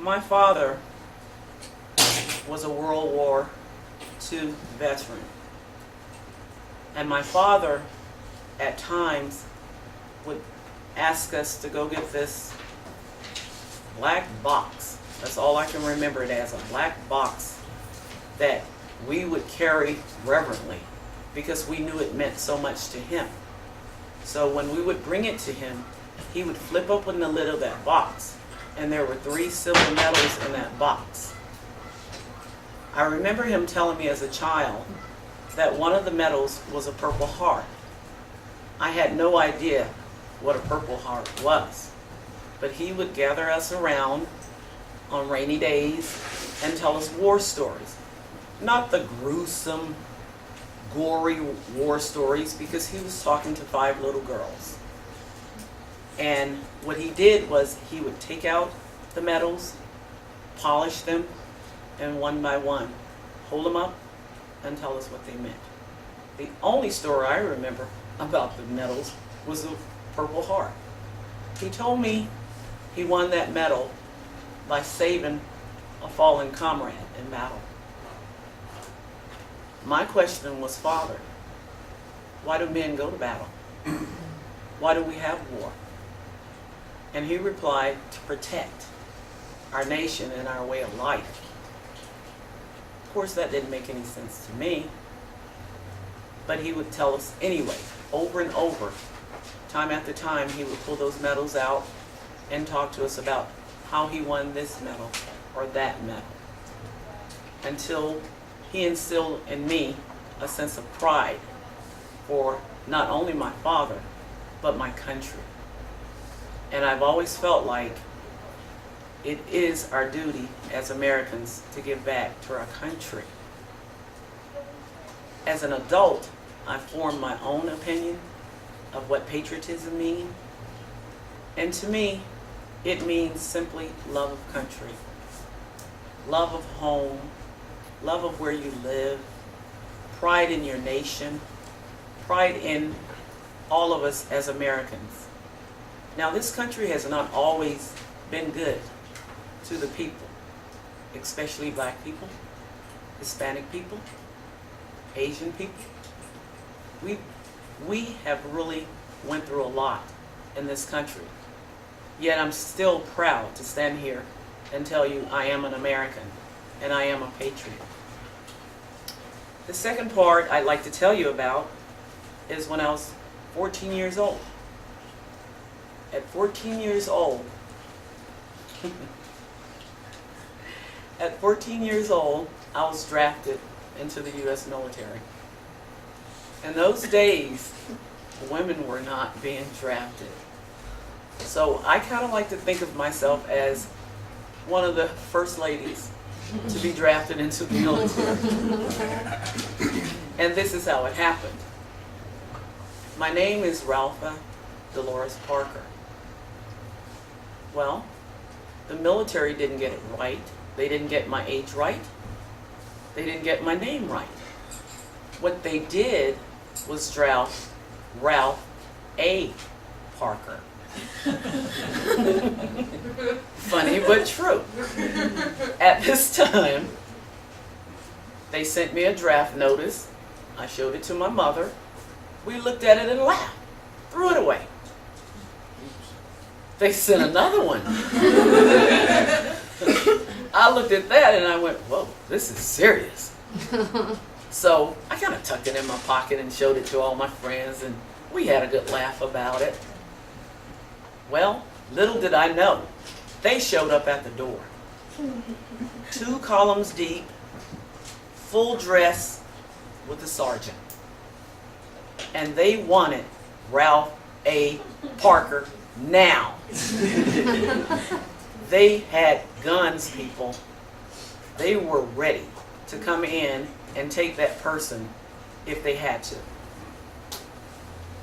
My father was a World War II veteran. And my father, at times, would ask us to go get this black box. That's all I can remember it as, a black box that we would carry reverently because we knew it meant so much to him. So when we would bring it to him, he would flip open the lid of that box, and there were 3 silver medals in that box. I remember him telling me as a child that one of the medals was a Purple Heart. I had no idea what a Purple Heart was, but he would gather us around on rainy days and tell us war stories. Not the gruesome, gory war stories, because he was talking to 5 little girls. And what he did was he would take out the medals, polish them, and one by one, hold them up and tell us what they meant. The only story I remember about the medals was the Purple Heart. He told me he won that medal by saving a fallen comrade in battle. My question was, Father, why do men go to battle? Why do we have war? And he replied, to protect our nation and our way of life. Of course, that didn't make any sense to me, but he would tell us anyway, over and over, time after time. He would pull those medals out and talk to us about how he won this medal or that medal, until he instilled in me a sense of pride for not only my father, but my country. And I've always felt like it is our duty as Americans to give back to our country. As an adult, I formed my own opinion of what patriotism means. And to me, it means simply love of country, love of home, love of where you live, pride in your nation, pride in all of us as Americans. Now, this country has not always been good to the people, especially black people, Hispanic people, Asian people. We have really went through a lot in this country. Yet I'm still proud to stand here and tell you I am an American and I am a patriot. The second part I'd like to tell you about is when I was 14 years old. At 14 years old, at 14 years old, I was drafted into the U.S. military. In those days, women were not being drafted. So I kind of like to think of myself as one of the first ladies to be drafted into the military. And this is how it happened. My name is Ralpha Dolores Parker. Well, the military didn't get it right. They didn't get my age right. They didn't get my name right. What they did was draft Ralph A. Parker. Funny but true. At this time, they sent me a draft notice. I showed it to my mother. We looked at it and laughed, threw it away. They sent another one. I looked at that and I went, whoa, this is serious. So I kind of tucked it in my pocket and showed it to all my friends, and we had a good laugh about it. Well, little did I know, they showed up at the door. 2 columns deep, full dress with the sergeant. And they wanted Ralph A. Parker now. They had guns, people. They were ready to come in and take that person if they had to.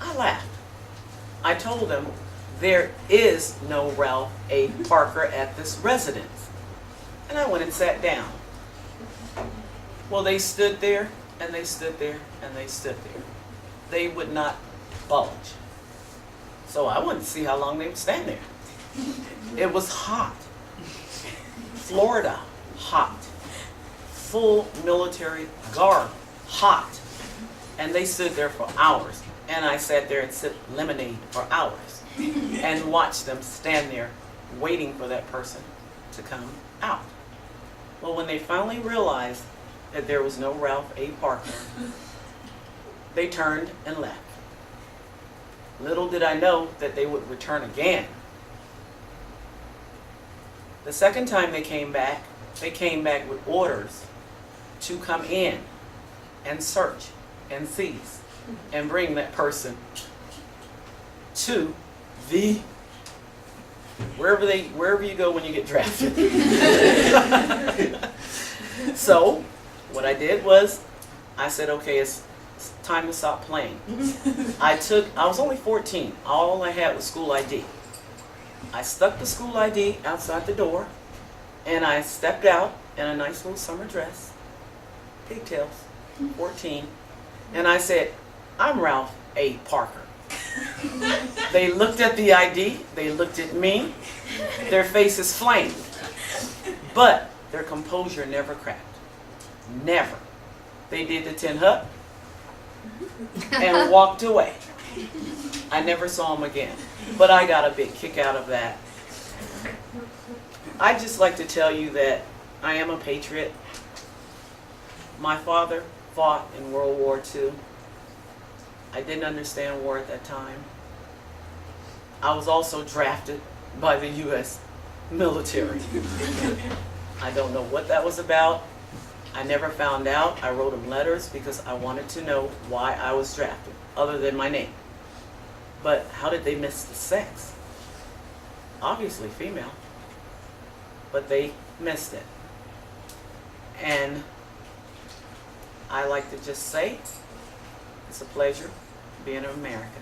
I laughed. I told them, there is no Ralph A. Parker at this residence. And I went and sat down. Well, they stood there, and they stood there, and they stood there. They would not budge. So I wanted to see how long they would stand there. It was hot. Florida, hot. Full military garb, hot. And they stood there for hours. And I sat there and sipped lemonade for hours and watched them stand there waiting for that person to come out. Well, when they finally realized that there was no Ralph A. Parker, they turned and left. Little did I know that they would return again. The second time they came back with orders to come in and search and seize and bring that person to the wherever you go when you get drafted. So what I did was I said, okay, it's time to stop playing. I was only 14. All I had was school ID. I stuck the school ID outside the door and I stepped out in a nice little summer dress, pigtails, 14, and I said, I'm Ralph A. Parker. They looked at the ID, they looked at me, their faces flamed, but their composure never cracked. Never. They did the tin hut and walked away. I never saw them again, but I got a big kick out of that. I'd just like to tell you that I am a patriot. My father fought in World War II. I didn't understand war at that time. I was also drafted by the U.S. military. I don't know what that was about. I never found out. I wrote them letters because I wanted to know why I was drafted, other than my name. But how did they miss the sex? Obviously female. But they missed it. And I like to just say, it's a pleasure being an American.